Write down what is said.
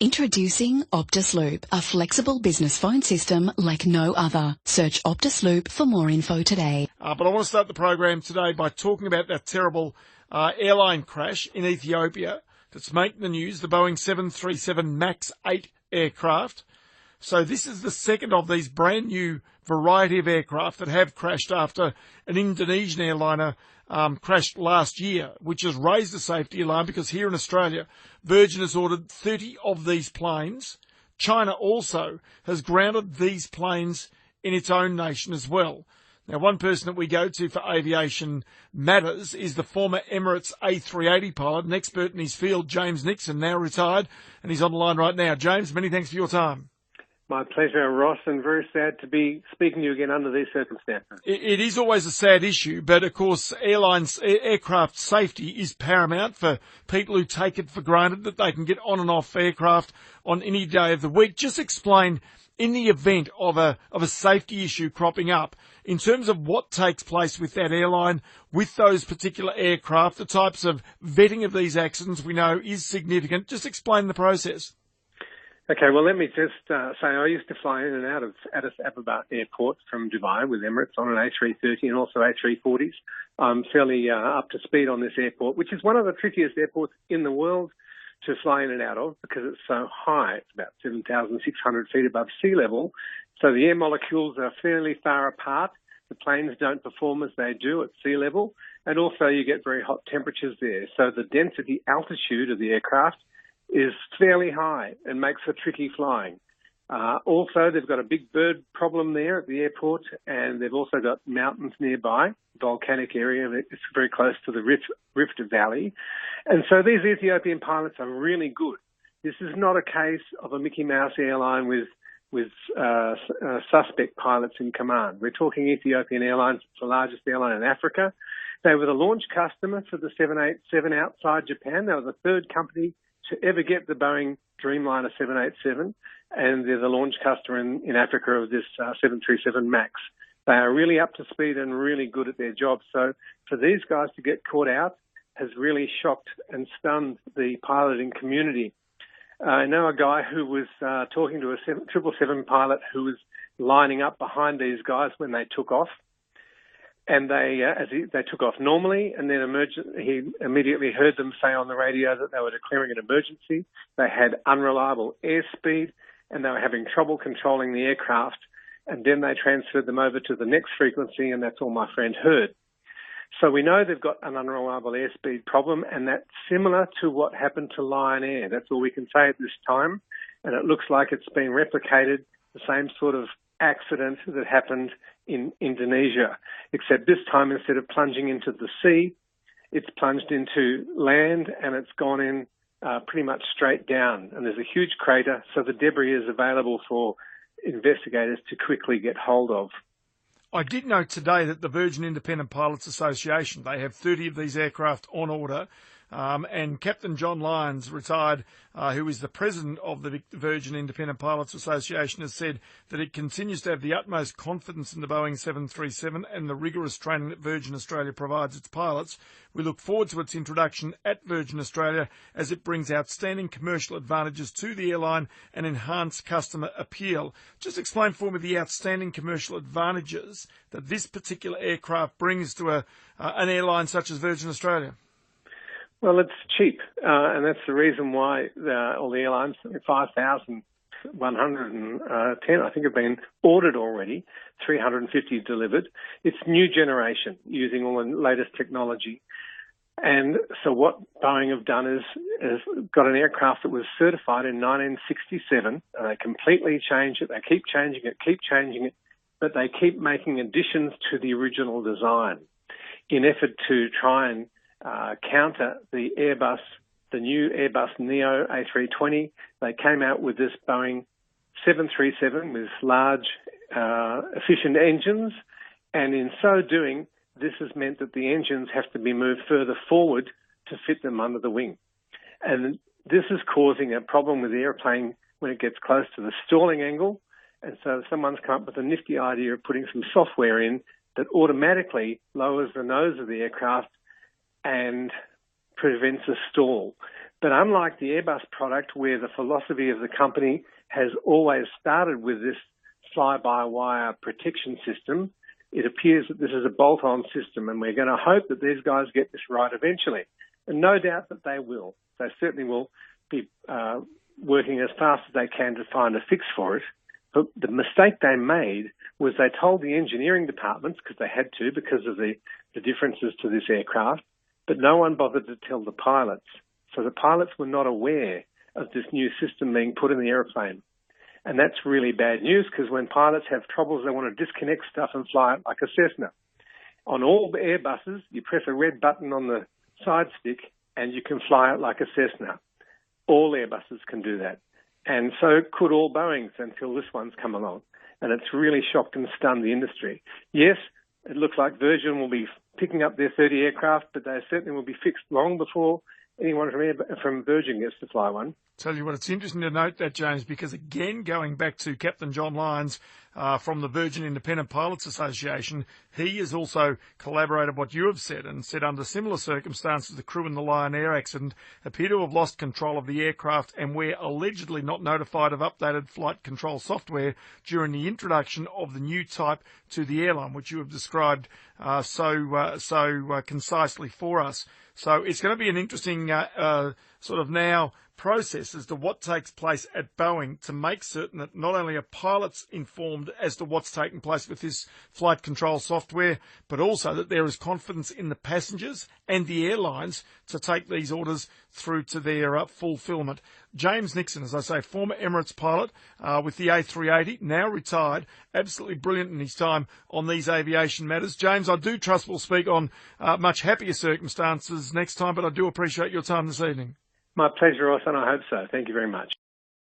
Introducing Optus Loop, a flexible business phone system like no other. Search Optus Loop for more info today. But I want to start the program today by talking about that terrible airline crash in Ethiopia that's making the news, the Boeing 737 MAX 8 aircraft. So this is the second of these brand new variety of aircraft that have crashed after an Indonesian airliner crashed last year, which has raised a safety alarm because here in Australia, Virgin has ordered 30 of these planes. China also has grounded these planes in its own nation as well. Now, one person that we go to for aviation matters is the former Emirates A380 pilot, an expert in his field, James Nixon, now retired, and he's on the line right now. James, many thanks for your time. My pleasure, Ross, and very sad to be speaking to you again under these circumstances. It is always a sad issue, but of course aircraft safety is paramount for people who take it for granted that they can get on and off aircraft on any day of the week. Just explain, in the event of a safety issue cropping up, in terms of what takes place with that airline, with those particular aircraft, the types of vetting of these accidents we know is significant. Just explain the process. Okay, well, let me just say I used to fly in and out of Addis Ababa Airport from Dubai with Emirates on an A330 and also A340s. I'm fairly up to speed on this airport, which is one of the trickiest airports in the world to fly in and out of because it's so high. It's about 7,600 feet above sea level. So the air molecules are fairly far apart. The planes don't perform as they do at sea level. And also you get very hot temperatures there. So the density altitude of the aircraft is fairly high and makes for tricky flying. Also, they've got a big bird problem there at the airport, and they've also got mountains nearby, volcanic area. It's very close to the Rift Valley. And so these Ethiopian pilots are really good. This is not a case of a Mickey Mouse airline with suspect pilots in command. We're talking Ethiopian Airlines, the largest airline in Africa. They were the launch customer for the 787 outside Japan. They were the third company to ever get the Boeing Dreamliner 787, and they're the launch customer in Africa of this 737 MAX. They are really up to speed and really good at their job. So for these guys to get caught out has really shocked and stunned the piloting community. I know a guy who was talking to a 777 pilot who was lining up behind these guys when they took off. And they took off normally, and then he immediately heard them say on the radio that they were declaring an emergency. They had unreliable airspeed, and they were having trouble controlling the aircraft. And then they transferred them over to the next frequency, and that's all my friend heard. So we know they've got an unreliable airspeed problem, and that's similar to what happened to Lion Air. That's all we can say at this time. And it looks like it's been replicated, the same sort of accident that happened in Indonesia, except this time instead of plunging into the sea, it's plunged into land and it's gone in pretty much straight down. And there's a huge crater, so the debris is available for investigators to quickly get hold of. I did note today that the Virgin Independent Pilots Association, they have 30 of these aircraft on order. And Captain John Lyons, retired, who is the president of the Virgin Independent Pilots Association, has said that it continues to have the utmost confidence in the Boeing 737 and the rigorous training that Virgin Australia provides its pilots. We look forward to its introduction at Virgin Australia as it brings outstanding commercial advantages to the airline and enhanced customer appeal. Just explain for me the outstanding commercial advantages that this particular aircraft brings to an airline such as Virgin Australia. Well, it's cheap, and that's the reason why all the airlines, 5,110, I think, have been ordered already, 350 delivered. It's new generation, using all the latest technology. And so what Boeing have done is got an aircraft that was certified in 1967, and they completely change it. They keep changing it, but they keep making additions to the original design in effort to try and counter the new Airbus Neo A320. They came out with this Boeing 737 with large, efficient engines, and in so doing, this has meant that the engines have to be moved further forward to fit them under the wing. And this is causing a problem with the airplane when it gets close to the stalling angle, and so someone's come up with a nifty idea of putting some software in that automatically lowers the nose of the aircraft and prevents a stall. But unlike the Airbus product, where the philosophy of the company has always started with this fly-by-wire protection system, it appears that this is a bolt-on system, and we're going to hope that these guys get this right eventually. And no doubt that they will. They certainly will be working as fast as they can to find a fix for it. But the mistake they made was they told the engineering departments, because they had to because of the differences to this aircraft, but no one bothered to tell the pilots. So the pilots were not aware of this new system being put in the aeroplane. And that's really bad news, because when pilots have troubles, they want to disconnect stuff and fly it like a Cessna. On all Airbuses, you press a red button on the side stick and you can fly it like a Cessna. All Airbuses can do that. And so could all Boeings until this one's come along. And it's really shocked and stunned the industry. Yes, it looks like Virgin will be picking up their 30 aircraft, but they certainly will be fixed long before anyone from Virgin gets to fly one. Tell you what, it's interesting to note that, James, because again, going back to Captain John Lyons from the Virgin Independent Pilots Association, he has also collaborated what you have said and said under similar circumstances, the crew in the Lion Air accident appear to have lost control of the aircraft and were allegedly not notified of updated flight control software during the introduction of the new type to the airline, which you have described so concisely for us. So it's going to be an interesting sort of now process as to what takes place at Boeing to make certain that not only are pilots informed as to what's taking place with this flight control software, but also that there is confidence in the passengers and the airlines to take these orders through to their fulfilment. James Nixon, as I say, former Emirates pilot with the A380, now retired, absolutely brilliant in his time on these aviation matters. James, I do trust we'll speak on much happier circumstances next time, but I do appreciate your time this evening. My pleasure, Ross, and I hope so. Thank you very much.